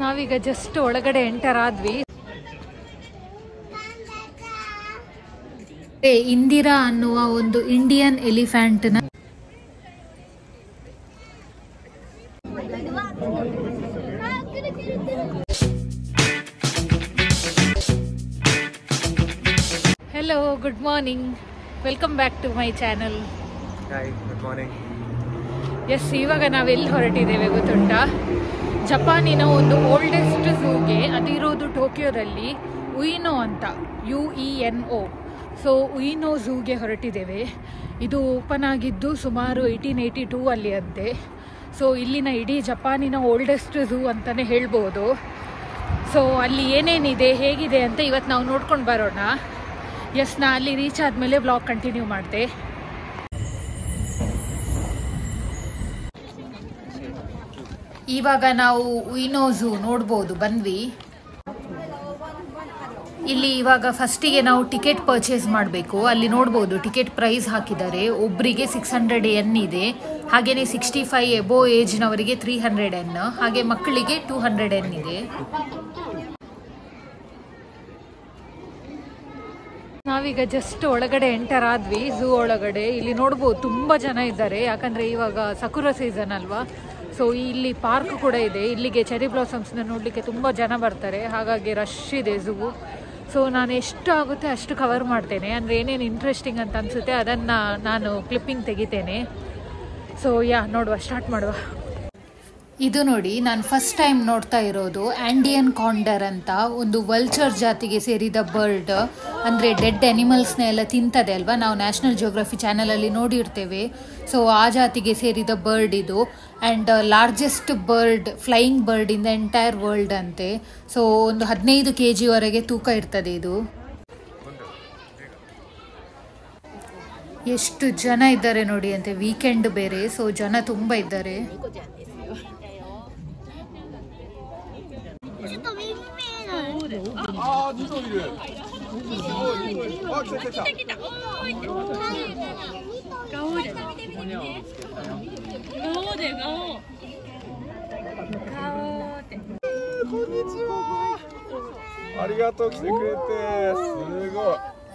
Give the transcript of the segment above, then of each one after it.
ನಾವೀಗ ಜಸ್ಟ್ ಒಳಗಡೆ ಎಂಟರ್ ಆದ್ವಿ. ಇಂದಿರಾ ಅನ್ನುವ ಒಂದು ಇಂಡಿಯನ್ ಎಲಿಫೆಂಟ್ ನ hello, good morning, welcome back to my channel. Good morning. Yes, ಇವಾಗ ನಾವೆಲ್ಲಿ ಹೊರಟಿದ್ದೇವೆ ಗೊತ್ತುಂಟಾ? ಜಪಾನಿನ ಒಂದು ಓಲ್ಡೆಸ್ಟ್ ಝೂಗೆ, ಅದಿರೋದು ಟೋಕಿಯೋದಲ್ಲಿ, ಉಯಿನೋ ಅಂತ, UENO. ಸೊ ಉಯಿನೋ ಝೂಗೆ ಹೊರಟಿದ್ದೇವೆ. ಇದು ಓಪನ್ ಆಗಿದ್ದು ಸುಮಾರು 1882 ಅಲ್ಲಿ ಅಂತೆ. ಸೊ ಇಲ್ಲಿನ ಇಡೀ ಜಪಾನಿನ ಓಲ್ಡೆಸ್ಟ್ ಝೂ ಅಂತಲೇ ಹೇಳ್ಬೋದು. ಸೊ ಅಲ್ಲಿ ಏನೇನಿದೆ, ಹೇಗಿದೆ ಅಂತ ಇವತ್ತು ನಾವು ನೋಡ್ಕೊಂಡು ಬರೋಣ. ಎಸ್, ನಾ ಅಲ್ಲಿ ರೀಚ್ ಆದಮೇಲೆ ವ್ಲಾಗ್ ಕಂಟಿನ್ಯೂ ಮಾಡಿದೆ. ಇವಾಗ ನಾವು ಉಯಿನೋ ಝೂ ನೋಡ್ಬೋದು, ಬಂದ್ವಿ. ಇಲ್ಲಿ ಇವಾಗ ಫಸ್ಟಿಗೆ ನಾವು ಟಿಕೆಟ್ ಪರ್ಚೇಸ್ ಮಾಡಬೇಕು. ಅಲ್ಲಿ ನೋಡ್ಬೋದು ಟಿಕೆಟ್ ಪ್ರೈಸ್ ಹಾಕಿದ್ದಾರೆ. ಒಬ್ಬರಿಗೆ 600 yen ಇದೆ. ಹಾಗೆಯೇ 65 ಎಬೋ ಏಜ್ನವರಿಗೆ 300 yen, ಹಾಗೆ ಮಕ್ಕಳಿಗೆ 200 yen ಇದೆ. ನಾವೀಗ ಜಸ್ಟ್ ಒಳಗಡೆ ಎಂಟರ್ ಆದ್ವಿ, ಝೂ ಒಳಗಡೆ. ಇಲ್ಲಿ ನೋಡ್ಬೋದು ತುಂಬ ಜನ ಇದ್ದಾರೆ, ಯಾಕಂದರೆ ಇವಾಗ ಸಕುರ ಸೀಸನ್ ಅಲ್ವಾ. ಸೊ ಇಲ್ಲಿ ಪಾರ್ಕ್ ಕೂಡ ಇದೆ. ಇಲ್ಲಿಗೆ ಚೆರಿ ಬ್ಲಾಸಮ್ಸ್ನ ನೋಡಲಿಕ್ಕೆ ತುಂಬ ಜನ ಬರ್ತಾರೆ, ಹಾಗಾಗಿ ರಶ್ ಇದೆ ಝೂ. ಸೊ ನಾನು ಎಷ್ಟು ಆಗುತ್ತೆ ಅಷ್ಟು ಕವರ್ ಮಾಡ್ತೇನೆ. ಅಂದರೆ ಏನೇನು ಇಂಟ್ರೆಸ್ಟಿಂಗ್ ಅಂತ ಅನಿಸುತ್ತೆ ಅದನ್ನು ನಾನು ಕ್ಲಿಪ್ಪಿಂಗ್ ತೆಗಿತೇನೆ. ಸೊ ನೋಡುವ, ಸ್ಟಾರ್ಟ್ ಮಾಡುವ. ಇದು ನೋಡಿ, ನಾನು ಫಸ್ಟ್ ಟೈಮ್ ನೋಡ್ತಾ ಇರೋದು ಆಂಡಿಯನ್ ಕಾಂಡರ್ ಅಂತ, ಒಂದು ವಲ್ಚರ್ ಜಾತಿಗೆ ಸೇರಿದ ಬರ್ಡ್. ಅಂದರೆ ಡೆಡ್ ಅನಿಮಲ್ಸ್ನ ಎಲ್ಲ ತಿಂತದೆ ಅಲ್ವಾ, ನಾವು ನ್ಯಾಷನಲ್ ಜಿಯೋಗ್ರಫಿ ಚಾನಲಲ್ಲಿ ನೋಡಿರ್ತೇವೆ. ಸೊ ಆ ಜಾತಿಗೆ ಸೇರಿದ ಬರ್ಡ್ ಇದು. And largest bird, flying bird in the entire world ಅಂತೆ. ಸೊ ಒಂದು 15 kg ವರೆಗೆ ತೂಕ ಇರ್ತದೆ ಇದು. ಎಷ್ಟು ಜನ ಇದ್ದಾರೆ ನೋಡಿ ಅಂತೆ, ವೀಕೆಂಡ್ ಬೇರೆ, ಸೊ ಜನ ತುಂಬ ಇದ್ದಾರೆ.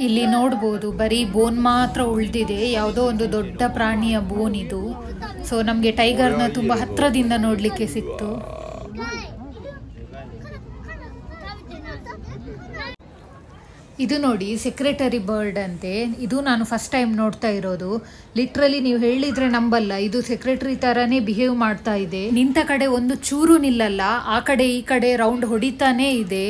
ಇಲ್ಲಿ ನೋಡ್ಬೋದು ಬರೀ ಬೋನ್ ಮಾತ್ರ ಉಳಿದಿದೆ. ಯಾವುದೋ ಒಂದು ದೊಡ್ಡ ಪ್ರಾಣಿಯ ಬೋನ್ ಇದು. ಸೊ ನಮಗೆ ಟೈಗರ್ನ ತುಂಬ ಹತ್ರದಿಂದ ನೋಡಲಿಕ್ಕೆ ಸಿಕ್ತು. ಇದು ನೋಡಿ, ಸೆಕ್ರೆಟರಿ ಬರ್ಡ್ ಅಂತೆ. ಇದು ನಾನು ಫಸ್ಟ್ ಟೈಮ್ ನೋಡ್ತಾ ಇರೋದು. ಲಿಟ್ರಲಿ ನೀವು ಹೇಳಿದ್ರೆ ನಂಬಲ್ಲ, ಇದು ಸೆಕ್ರೆಟರಿ ಥರನೇ ಬಿಹೇವ್ ಮಾಡ್ತಾ ಇದೆ. ನಿಂತ ಕಡೆ ಒಂದು ಚೂರು ನಿಲ್ಲಲ್ಲ, ಆ ಕಡೆ ಈ ಕಡೆ ರೌಂಡ್ ಹೊಡಿತಾನೇ ಇದೆ.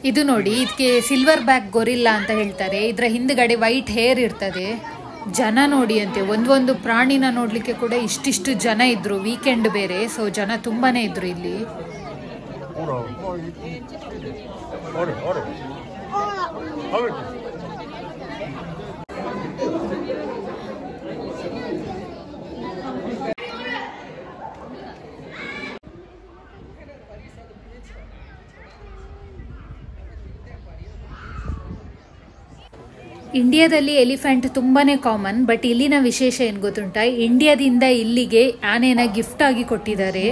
ಇದು ನೋಡಿ, ಇದಕ್ಕೆ ಸಿಲ್ವರ್ ಬ್ಯಾಕ್ ಗೊರಿಲ್ಲಾ ಅಂತ ಹೇಳ್ತಾರೆ. ಇದರ ಹಿಂದ್ಗಡೆ ವೈಟ್ ಹೇರ್ ಇರ್ತದೆ. ಜನ ನೋಡಿ ಅಂತೆ, ಒಂದೊಂದು ಪ್ರಾಣಿನ ನೋಡ್ಲಿಕ್ಕೆ ಕೂಡ ಇಷ್ಟಿಷ್ಟು ಜನ ಇದ್ರು. ವೀಕೆಂಡ್ ಬೇರೆ, ಸೊ ಜನ ತುಂಬಾನೇ ಇದ್ರು ಇಲ್ಲಿ. ಇಂಡಿಯಾದಲ್ಲಿ ಎಲಿಫೆಂಟ್ ತುಂಬಾನೇ ಕಾಮನ್, ಬಟ್ ಇಲ್ಲಿನ ವಿಶೇಷ ಏನು ಗೊತ್ತುಂಟಾ? ಇಂಡಿಯಾದಿಂದ ಇಲ್ಲಿಗೆ ಆನೆನ ಗಿಫ್ಟ್ ಆಗಿ ಕೊಟ್ಟಿದ್ದಾರೆ.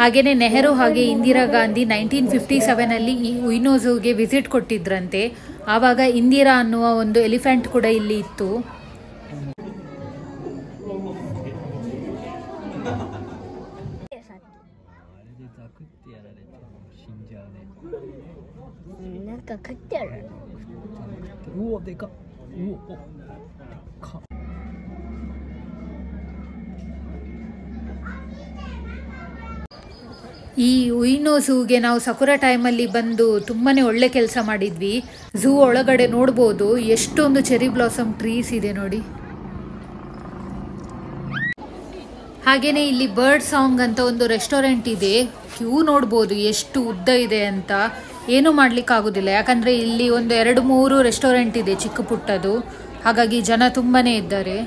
ಹಾಗೇನೆ ನೆಹರು ಹಾಗೆ ಇಂದಿರಾ ಗಾಂಧಿ 1957 ಅಲ್ಲಿ ಈ ಉಯಿನೋ ಝೂಗೆ ವಿಸಿಟ್ ಕೊಟ್ಟಿದ್ರಂತೆ. ಆವಾಗ ಇಂದಿರಾ ಅನ್ನುವ ಒಂದು ಎಲಿಫೆಂಟ್ ಕೂಡ ಇಲ್ಲಿ ಇತ್ತು. ಈ ಉಯಿನೋ ಝೂಗೆ ನಾವು ಸಕುರ ಟೈಮಲ್ಲಿ ಬಂದು ತುಂಬಾನೇ ಒಳ್ಳೆ ಕೆಲಸ ಮಾಡಿದ್ವಿ. ಝೂ ಒಳಗಡೆ ನೋಡ್ಬೋದು ಎಷ್ಟೊಂದು ಚೆರಿ ಬ್ಲಾಸಮ್ ಟ್ರೀಸ್ ಇದೆ ನೋಡಿ. ಹಾಗೇನೆ ಇಲ್ಲಿ ಬರ್ಡ್ ಸಾಂಗ್ ಅಂತ ಒಂದು ರೆಸ್ಟೋರೆಂಟ್ ಇದೆ. ಕ್ಯೂ ನೋಡ್ಬೋದು ಎಷ್ಟು ಉದ್ದ ಇದೆ ಅಂತ. ಏನು ಮಾಡ್ಲಿಕ್ಕೆ ಆಗುದಿಲ್ಲ, ಯಾಕಂದ್ರೆ ಇಲ್ಲಿ ಒಂದು 2-3 ರೆಸ್ಟೋರೆಂಟ್ ಇದೆ ಚಿಕ್ಕ ಪುಟ್ಟದು. ಹಾಗಾಗಿ ಜನ ತುಂಬಾನೇ ಇದ್ದಾರೆ.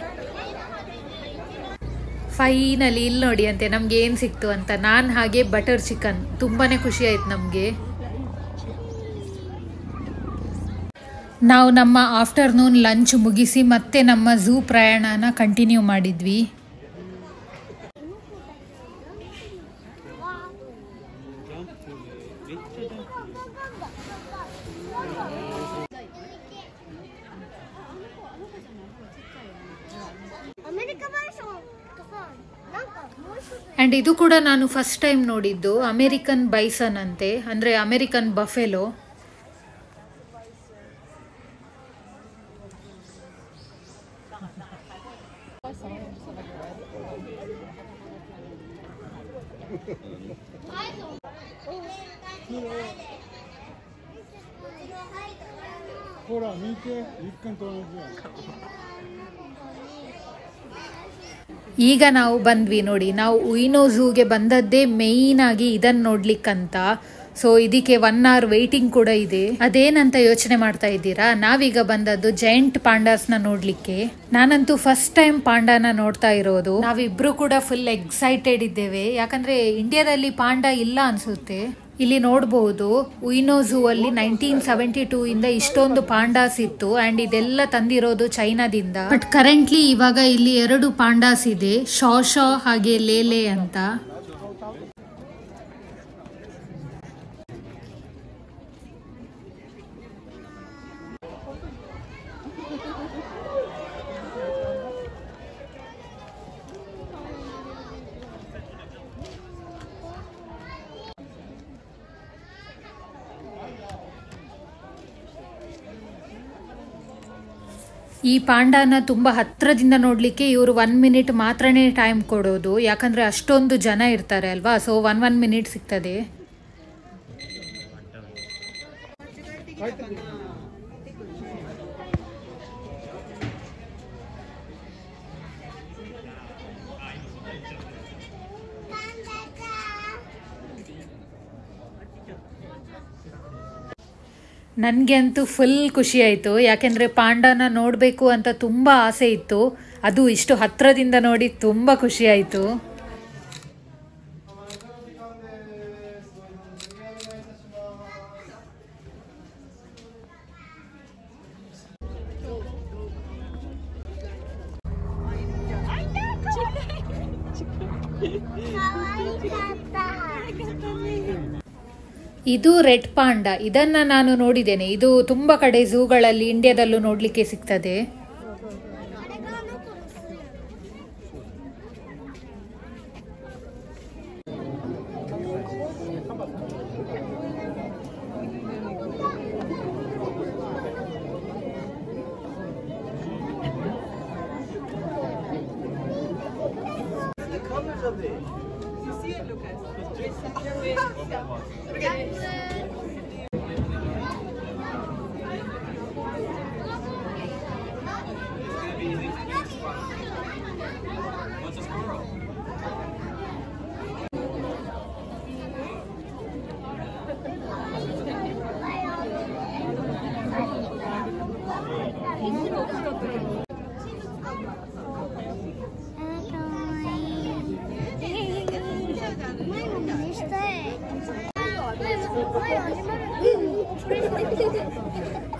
ಫೈನಲಿ ಇಲ್ಲಿ ನೋಡಿ ಅಂತೆ ನಮ್ಗೆ ಏನು ಸಿಕ್ತು ಅಂತ. ನಾನು ಹಾಗೆ ಬಟರ್ ಚಿಕನ್, ತುಂಬಾನೇ ಖುಷಿ ಆಯ್ತು ನಮಗೆ. ನಾವು ನಮ್ಮ ಆಫ್ಟರ್ನೂನ್ ಲಂಚ್ ಮುಗಿಸಿ ಮತ್ತೆ ನಮ್ಮ ಝೂ ಪ್ರಯಾಣನ ಕಂಟಿನ್ಯೂ ಮಾಡಿದ್ವಿ. ಆ್ಯಂಡ್ ಇದು ಕೂಡ ನಾನು ಫಸ್ಟ್ ಟೈಮ್ ನೋಡಿದ್ದು ಅಮೇರಿಕನ್ ಬೈಸನ್ ಅಂತೆ, ಅಂದರೆ ಅಮೇರಿಕನ್ ಬಫೆಲೋ. ಈಗ ನಾವು ಬಂದ್ವಿ ನೋಡಿ. ನಾವು ಉಯಿನೋ ಝೂಗೆ ಬಂದದ್ದೇ ಮೇಯ್ನ್ ಆಗಿ ಇದನ್ನು ನೋಡ್ಲಿಕ್ಕಂತ. ಸೊ ಇದಕ್ಕೆ 1 hour ವೇಟಿಂಗ್ ಕೂಡ ಇದೆ. ಅದೇನಂತ ಯೋಚನೆ ಮಾಡ್ತಾ ಇದ್ದೀರಾ, ನಾವೀಗ ಬಂದದ್ದು ಜೈಂಟ್ ಪಾಂಡಾಸ್ನ ನೋಡ್ಲಿಕ್ಕೆ. ನಾನಂತೂ ಫಸ್ಟ್ ಟೈಮ್ ಪಾಂಡಾನ ನೋಡ್ತಾ ಇರೋದು. ನಾವಿಬ್ರು ಕೂಡ ಫುಲ್ ಎಕ್ಸೈಟೆಡ್ ಇದ್ದೇವೆ, ಯಾಕಂದ್ರೆ ಇಂಡಿಯಾದಲ್ಲಿ ಪಾಂಡಾ ಇಲ್ಲ ಅನ್ಸುತ್ತೆ. ಇಲ್ಲಿ ನೋಡಬಹುದು ಉಯಿನೋ ಝೂ ಅಲ್ಲಿ 1972 ಇಂದ ಇಷ್ಟೊಂದು ಪಾಂಡಾಸ್ ಇತ್ತು. ಅಂಡ್ ಇದೆಲ್ಲ ತಂದಿರೋದು ಚೈನಾದಿಂದ. ಬಟ್ ಕರೆಂಟ್ಲಿ ಇವಾಗ ಇಲ್ಲಿ 2 ಪಾಂಡಾಸ್ ಇದೆ, ಶಾ ಹಾಗೆ ಲೇಲೆ ಅಂತ. ಈ ಪಾಂಡಾನ ತುಂಬ ಹತ್ರದಿಂದ ನೋಡಲಿಕ್ಕೆ ಇವರು 1 minute ಮಾತ್ರನೇ ಟೈಮ್ ಕೊಡೋದು, ಯಾಕಂದರೆ ಅಷ್ಟೊಂದು ಜನ ಇರ್ತಾರೆ ಅಲ್ವಾ. ಸೊ 1 minute ಸಿಗ್ತದೆ. ನನಗೆ ಅಂತೂ ಫುಲ್ ಖುಷಿ ಆಯಿತು, ಯಾಕೆಂದರೆ ಪಾಂಡಾನ ನೋಡಬೇಕು ಅಂತ ತುಂಬ ಆಸೆ ಇತ್ತು. ಅದು ಇಷ್ಟು ಹತ್ತಿರದಿಂದ ನೋಡಿ ತುಂಬ ಖುಷಿ ಆಯಿತು. ಇದು ರೆಡ್ ಪಾಂಡಾ. ಇದನ್ನ ನಾನು ನೋಡಿದ್ದೇನೆ. ಇದು ತುಂಬಾ ಕಡೆ ಝೂಗಳಲ್ಲಿ ಇಂಡಿಯಾದಲ್ಲೂ ನೋಡ್ಲಿಕ್ಕೆ ಸಿಗ್ತದೆ.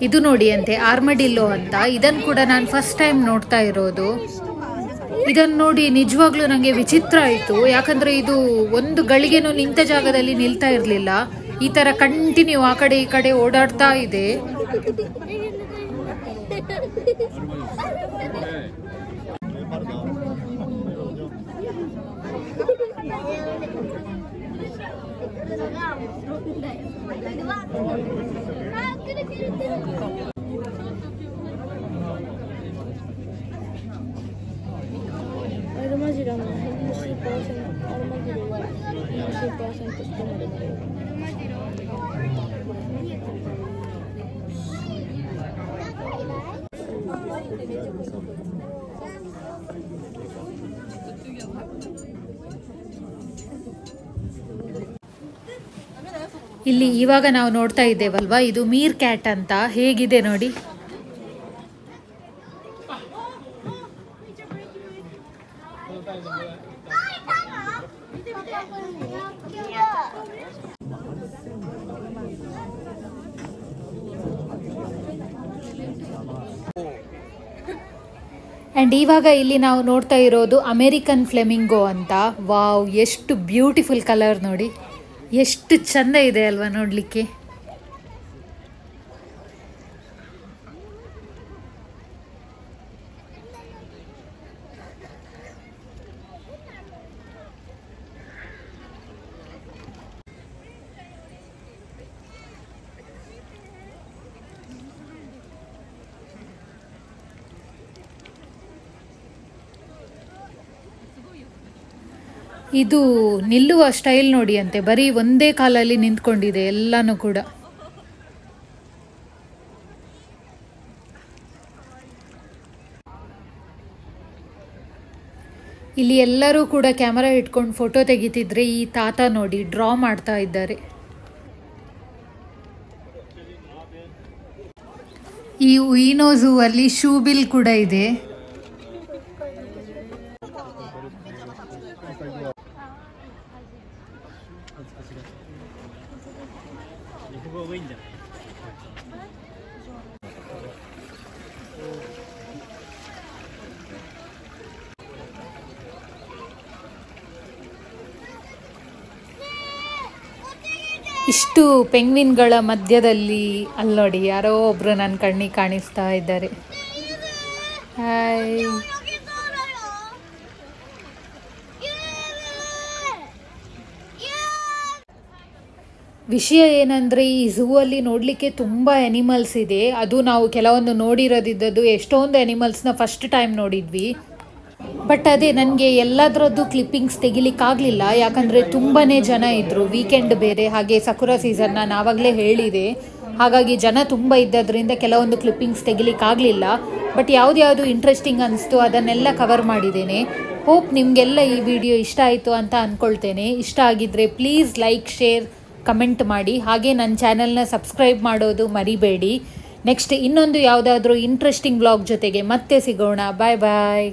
ಇದು ನೋಡಿ ಅಂತೆ ಆರ್ಮಡಿಲ್ಲೋ ಅಂತ. ಇದನ್ನು ಕೂಡ ನಾನು ಫಸ್ಟ್ ಟೈಮ್ ನೋಡ್ತಾ ಇರೋದು. ಇದನ್ನು ನೋಡಿ ನಿಜವಾಗ್ಲೂ ನನಗೆ ವಿಚಿತ್ರ ಆಯಿತು, ಯಾಕಂದರೆ ಇದು ಒಂದು ಗಳಿಗೆನೂ ನಿಂತ ಜಾಗದಲ್ಲಿ ನಿಲ್ತಾ ಇರಲಿಲ್ಲ. ಈ ಥರ ಕಂಟಿನ್ಯೂ ಆ ಕಡೆ ಈ ಕಡೆ ಓಡಾಡ್ತಾ ಇದೆ. ಇಲ್ಲಿ ಇವಾಗ ನಾವು ನೋಡ್ತಾ ಇದ್ದೇವಲ್ವಾ, ಇದು ಮೀರ್ ಕ್ಯಾಟ್ ಅಂತ. ಹೇಗಿದೆ ನೋಡಿ. ಆ್ಯಂಡ್ ಇವಾಗ ಇಲ್ಲಿ ನಾವು ನೋಡ್ತಾ ಇರೋದು ಅಮೇರಿಕನ್ ಫ್ಲೆಮಿಂಗೋ ಅಂತ. ವಾವ್, ಎಷ್ಟು ಬ್ಯೂಟಿಫುಲ್ ಕಲರ್ ನೋಡಿ, ಎಷ್ಟು ಚೆಂದ ಇದೆ ಅಲ್ವಾ ನೋಡಲಿಕ್ಕೆ. ಇದು ನಿಲ್ಲುವ ಸ್ಟೈಲ್ ನೋಡಿ ಅಂತೆ, ಬರೀ ಒಂದೇ ಕಾಲಲ್ಲಿ ನಿಂತ್ಕೊಂಡಿದೆ ಎಲ್ಲನೂ ಕೂಡ. ಇಲ್ಲಿ ಎಲ್ಲರೂ ಕೂಡ ಕ್ಯಾಮರಾ ಇಟ್ಕೊಂಡು ಫೋಟೋ ತೆಗಿತಿದ್ರೆ ಈ ತಾತ ನೋಡಿ ಡ್ರಾ ಮಾಡ್ತಾ ಇದ್ದಾರೆ. ಈ ಉಯಿನೋ ಝೂ ಅಲ್ಲಿ ಶೂ ಬಿಲ್ ಕೂಡ ಇದೆ. ಇಷ್ಟು ಪೆಂಗ್ವಿನ್ಗಳ ಮಧ್ಯದಲ್ಲಿ ಅಲ್ಲಿ ನೋಡಿ ಯಾರೋ ಒಬ್ರು ನನ್ನ ಕಣ್ಣಿಗೆ ಕಾಣಿಸ್ತಾ ಇದ್ದಾರೆ. ಹಾಯ್. ವಿಷಯ ಏನಂದರೆ ಈ ಝೂ ಅಲ್ಲಿ ನೋಡಲಿಕ್ಕೆ ತುಂಬ ಆ್ಯನಿಮಲ್ಸ್ ಇದೆ. ಅದು ನಾವು ಕೆಲವೊಂದು ನೋಡಿರೋದಿದ್ದದ್ದು, ಎಷ್ಟೊಂದು ಆ್ಯನಿಮಲ್ಸ್ನ ಫಸ್ಟ್ ಟೈಮ್ ನೋಡಿದ್ವಿ. ಬಟ್ ಅದೇ ನನಗೆ ಎಲ್ಲದರದ್ದು ಕ್ಲಿಪ್ಪಿಂಗ್ಸ್ ತೆಗಿಲಿಕ್ಕಾಗಲಿಲ್ಲ, ಯಾಕಂದರೆ ತುಂಬಾ ಜನ ಇದ್ದರು. ವೀಕೆಂಡ್ ಬೇರೆ, ಹಾಗೆ ಸಕುರಾ ಸೀಸನ್ ನಾನು ಆವಾಗಲೇ ಹೇಳಿದೆ. ಹಾಗಾಗಿ ಜನ ತುಂಬ ಇದ್ದದ್ರಿಂದ ಕೆಲವೊಂದು ಕ್ಲಿಪ್ಪಿಂಗ್ಸ್ ತೆಗಿಲಿಕ್ಕಾಗಲಿಲ್ಲ. ಬಟ್ ಯಾವುದು ಇಂಟ್ರೆಸ್ಟಿಂಗ್ ಅನಿಸ್ತು ಅದನ್ನೆಲ್ಲ ಕವರ್ ಮಾಡಿದ್ದೇನೆ. ಹೋಪ್ ನಿಮಗೆಲ್ಲ ಈ ವಿಡಿಯೋ ಇಷ್ಟ ಆಯಿತು ಅಂತ ಅಂದ್ಕೊಳ್ತೇನೆ. ಇಷ್ಟ ಆಗಿದ್ದರೆ ಪ್ಲೀಸ್ ಲೈಕ್, ಶೇರ್, ಕಮೆಂಟ್ ಮಾಡಿ. ಹಾಗೆ ನನ್ನ ಚಾನಲ್ನ ಸಬ್ಸ್ಕ್ರೈಬ್ ಮಾಡೋದು ಮರಿಬೇಡಿ. ನೆಕ್ಸ್ಟ್ ಇನ್ನೊಂದು ಯಾವುದಾದ್ರೂ ಇಂಟ್ರೆಸ್ಟಿಂಗ್ ವ್ಲಾಗ್ ಜೊತೆಗೆ ಮತ್ತೆ ಸಿಗೋಣ. ಬಾಯ್ ಬಾಯ್.